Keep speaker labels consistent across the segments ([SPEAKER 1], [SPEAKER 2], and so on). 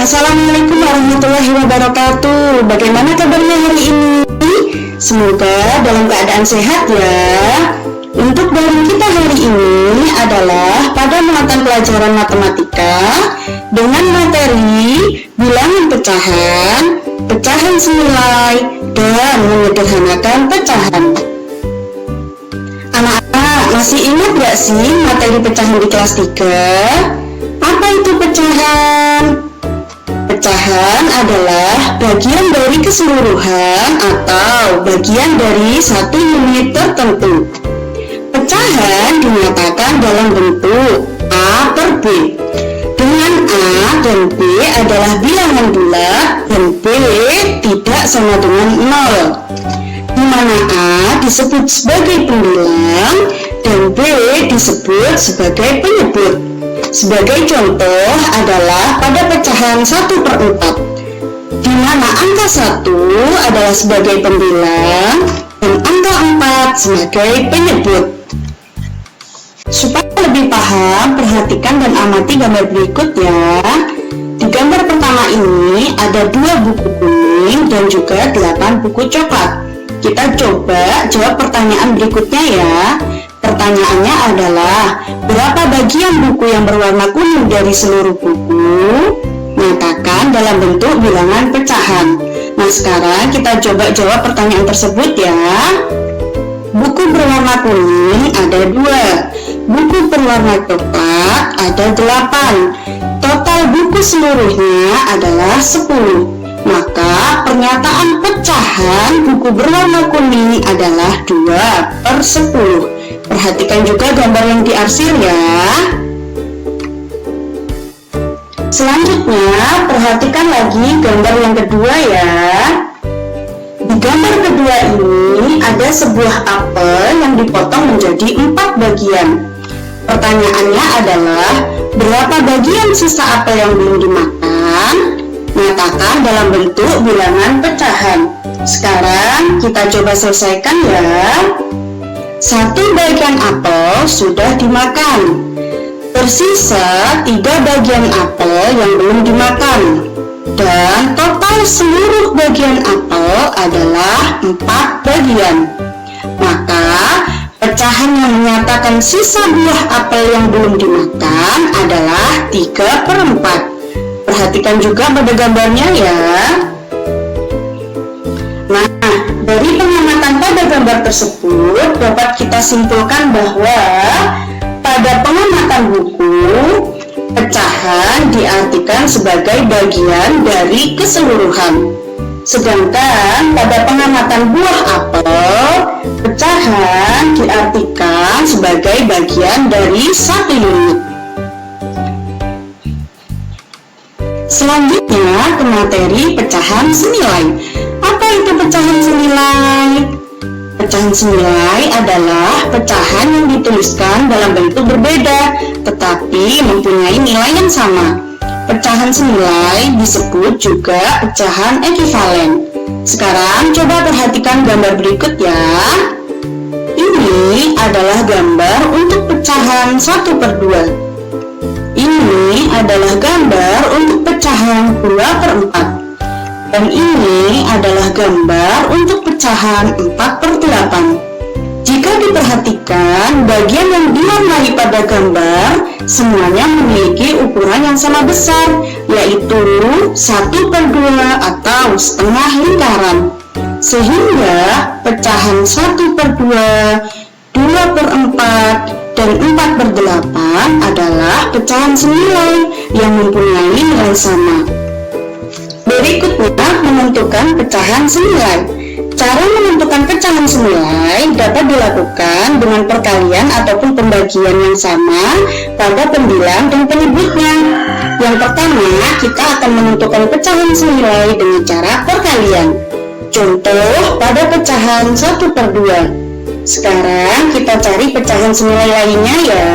[SPEAKER 1] Assalamualaikum warahmatullahi wabarakatuh. Bagaimana kabarnya hari ini? Semoga dalam keadaan sehat ya. Untuk dari kita hari ini adalah pada mata pelajaran matematika dengan materi bilangan pecahan, pecahan senilai, dan menyederhanakan pecahan. Anak-anak masih ingat gak sih materi pecahan di kelas 3? Apa itu pecahan? Pecahan adalah bagian dari keseluruhan atau bagian dari satu unit tertentu. Pecahan dinyatakan dalam bentuk A per B, dengan A dan B adalah bilangan bulat dan B tidak sama dengan 0, di mana A disebut sebagai pembilang dan B disebut sebagai penyebut. Sebagai contoh adalah pada pecahan 1/4, di mana angka 1 adalah sebagai pembilang dan angka 4 sebagai penyebut. Supaya lebih paham, perhatikan dan amati gambar berikut ya. Di gambar pertama ini ada 2 buku kuning dan juga 8 buku coklat. Kita coba jawab pertanyaan berikutnya ya. Pertanyaannya adalah, berapa bagian buku yang berwarna kuning dari seluruh buku? Nyatakan dalam bentuk bilangan pecahan. Nah, sekarang kita coba jawab pertanyaan tersebut ya. Buku berwarna kuning ada 2, buku berwarna coklat ada 8. Total buku seluruhnya adalah 10. Maka pernyataan pecahan buku berwarna kuning adalah 2/10. Perhatikan juga gambar yang diarsir ya. Selanjutnya, perhatikan lagi gambar yang kedua ya. Di gambar kedua ini ada sebuah apel yang dipotong menjadi 4 bagian. Pertanyaannya adalah, berapa bagian sisa apel yang belum dimakan? Nyatakan dalam bentuk bilangan pecahan. Sekarang kita coba selesaikan ya. 1 bagian apel sudah dimakan. Tersisa 3 bagian apel yang belum dimakan. Dan total seluruh bagian apel adalah 4 bagian. Maka pecahan yang menyatakan sisa buah apel yang belum dimakan adalah 3/4. Perhatikan juga pada gambarnya ya. Nah, dari pengamatan pada gambar tersebut dapat kita simpulkan bahwa pada pengamatan buku, pecahan diartikan sebagai bagian dari keseluruhan. Sedangkan pada pengamatan buah apel, pecahan diartikan sebagai bagian dari satu unit. Selanjutnya ke materi pecahan senilai. Apa itu pecahan senilai? Pecahan senilai adalah pecahan yang dituliskan dalam bentuk berbeda, tetapi mempunyai nilai yang sama. Pecahan senilai disebut juga pecahan ekivalen. Sekarang coba perhatikan gambar berikut ya. Ini adalah gambar untuk pecahan 1/2. Ini adalah gambar untuk pecahan 2/4. Dan ini adalah gambar untuk pecahan 4/8. Jika diperhatikan, bagian yang diwarnai pada gambar semuanya memiliki ukuran yang sama besar, yaitu 1/2 atau setengah lingkaran. Sehingga pecahan 1/2, 2/4, dan 4/8 adalah pecahan senilai yang mempunyai nilai sama. Berikutnya, menentukan pecahan senilai. Cara menentukan pecahan senilai dapat dilakukan dengan perkalian ataupun pembagian yang sama pada pembilang dan penyebutnya. Yang pertama, kita akan menentukan pecahan senilai dengan cara perkalian. Contoh pada pecahan 1/2. Sekarang kita cari pecahan senilai lainnya ya.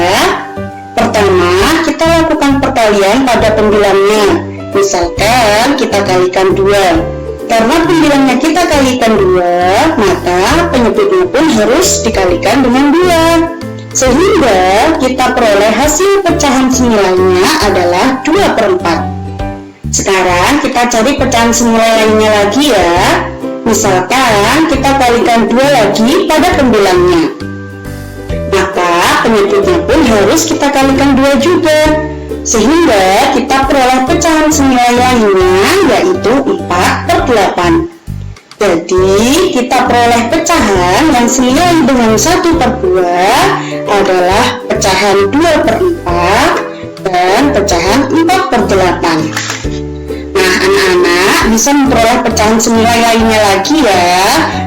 [SPEAKER 1] Pertama, kita lakukan perkalian pada pembilangnya. Misalkan kita kalikan 2. Karena pembilangnya kita kalikan 2, maka penyebutnya pun harus dikalikan dengan 2. Sehingga kita peroleh hasil pecahan senilainya adalah 2/4. Sekarang kita cari pecahan senilai lainnya lagi ya. Misalkan kita kalikan 2 lagi pada pembilangnya, maka penyebutnya pun harus kita kalikan 2 juga, sehingga kita peroleh pecahan senilai lainnya, yaitu 4/8. Jadi kita peroleh pecahan yang senilai dengan 1/2 adalah pecahan 2/4 dan pecahan 4/8. Nah, anak-anak bisa memperoleh pecahan senilai lainnya lagi ya,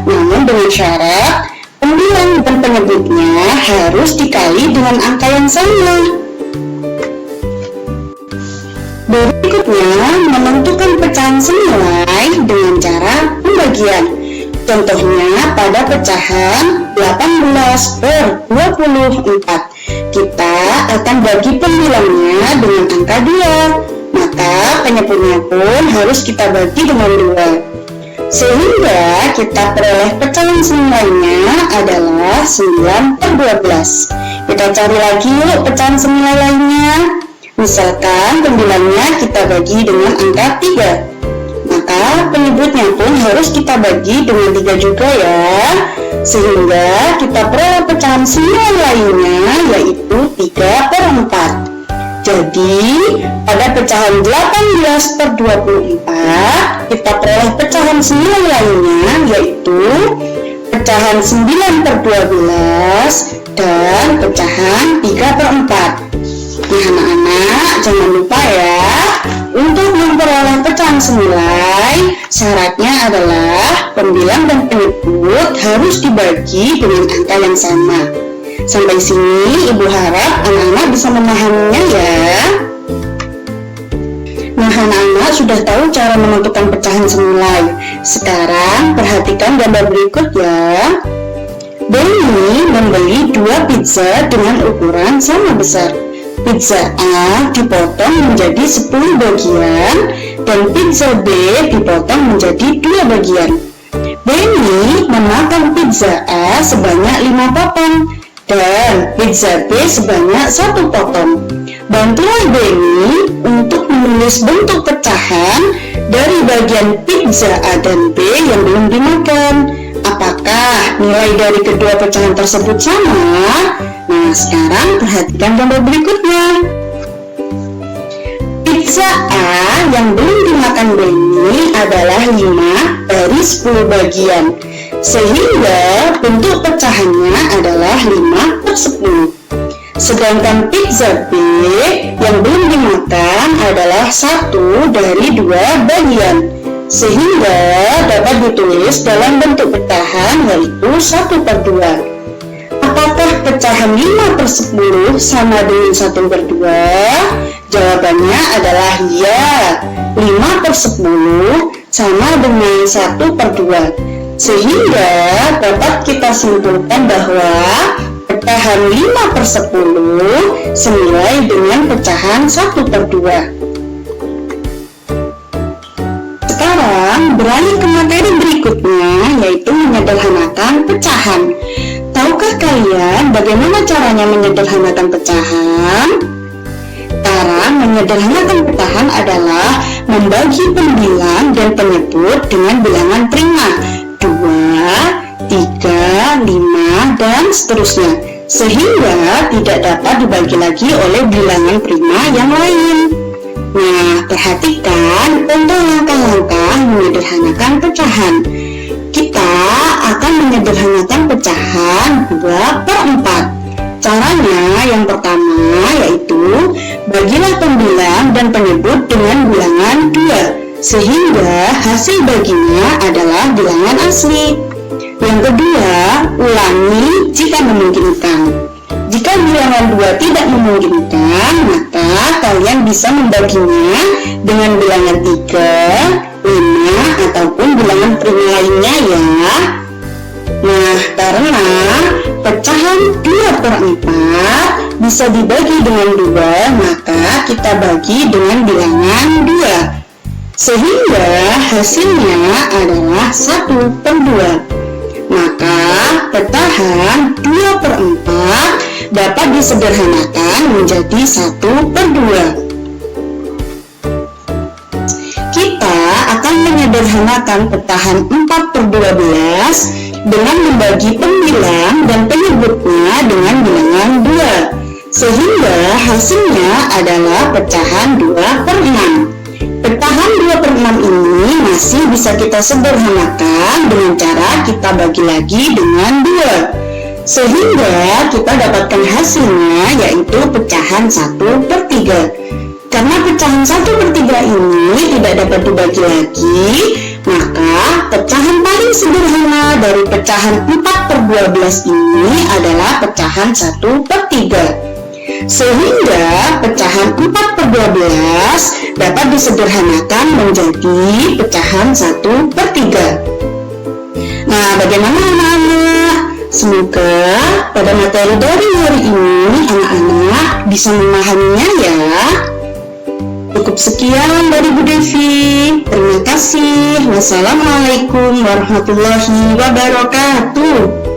[SPEAKER 1] namun dengan syarat pembilang dan penyebutnya harus dikali dengan angka yang sama. Berikutnya, menentukan pecahan senilai dengan cara pembagian. Contohnya pada pecahan 18/24, kita akan bagi pembilangnya dengan angka 2, maka penyebutnya pun harus kita bagi dengan 2, sehingga kita peroleh pecahan senilainya adalah 9/12. Kita cari lagi yuk pecahan senilai lainnya. Misalkan pembilangnya kita bagi dengan angka 3, maka penyebutnya pun harus kita bagi dengan 3 juga ya, sehingga kita peroleh pecahan senilai lainnya yaitu 3/4. Jadi pada pecahan 18/24 kita peroleh pecahan senilai lainnya yaitu pecahan 9/12 dan pecahan 3/4. Nah, anak-anak jangan lupa ya, untuk memperoleh pecahan senilai syaratnya adalah pembilang dan penyebut harus dibagi dengan angka yang sama. Sampai sini Ibu harap anak-anak bisa memahaminya ya. Nah, anak-anak sudah tahu cara menentukan pecahan senilai. Sekarang perhatikan gambar berikut ya. Benny membeli 2 pizza dengan ukuran sama besar. Pizza A dipotong menjadi 10 bagian dan pizza B dipotong menjadi 2 bagian. Benny memakan pizza A sebanyak 5 potong dan pizza B sebanyak 1 potong. Bantulah Benny untuk menulis bentuk pecahan dari bagian pizza A dan B yang belum dimakan. Apakah nilai dari kedua pecahan tersebut sama? Nah, sekarang perhatikan gambar berikutnya. Pizza A yang belum dimakan Benny adalah 5 dari 10 bagian, sehingga bentuk pecahannya adalah 5/10. Sedangkan pizza B yang belum dimakan adalah 1 dari 2 bagian, sehingga dapat ditulis dalam bentuk pecahan yaitu 1/2. Apakah pecahan 5/10 sama dengan 1/2? Jawabannya adalah ya, 5/10 sama dengan 1/2. Sehingga dapat kita simpulkan bahwa pecahan 5/10 senilai dengan pecahan 1/2. Sekarang beralih ke materi berikutnya, yaitu menyederhanakan pecahan. Tahukah kalian bagaimana caranya menyederhanakan pecahan? Cara menyederhanakan pecahan adalah membagi pembilang dan penyebut dengan bilangan prima 2, 3, 5, dan seterusnya, sehingga tidak dapat dibagi lagi oleh bilangan prima yang lain. Nah, perhatikan contoh langkah-langkah menyederhanakan pecahan. Kita akan menyederhanakan pecahan 2/4. Caranya yang pertama yaitu bagilah pembilang dan penyebut dengan bilangan 2, sehingga hasil baginya adalah bilangan asli. Yang kedua, ulangi jika memungkinkan. Jika bilangan 2 tidak memungkinkan, maka kalian bisa membaginya dengan bilangan 3, 5, ataupun bilangan prima lainnya ya. Nah, karena pecahan 2/4 bisa dibagi dengan 2, maka kita bagi dengan bilangan 2, sehingga hasilnya adalah 1/2. Maka pecahan 2/4 dapat disederhanakan menjadi 1/2. akan menyederhanakan pecahan 4/12 dengan membagi pembilang dan penyebutnya dengan bilangan 2, sehingga hasilnya adalah pecahan 2/6. Pecahan 2/6 ini masih bisa kita sederhanakan dengan cara kita bagi lagi dengan 2, sehingga kita dapatkan hasilnya yaitu pecahan 1/3. Karena pecahan 1/3 ini tidak dapat dibagi lagi, maka pecahan paling sederhana dari pecahan 4/12 ini adalah pecahan 1/3. Sehingga pecahan 4/12 dapat disederhanakan menjadi pecahan 1/3. Nah, bagaimana anak-anak? Semoga pada materi dari hari ini anak-anak bisa memahaminya ya. Cukup sekian dari Bu Devi. Terima kasih. Wassalamualaikum warahmatullahi wabarakatuh.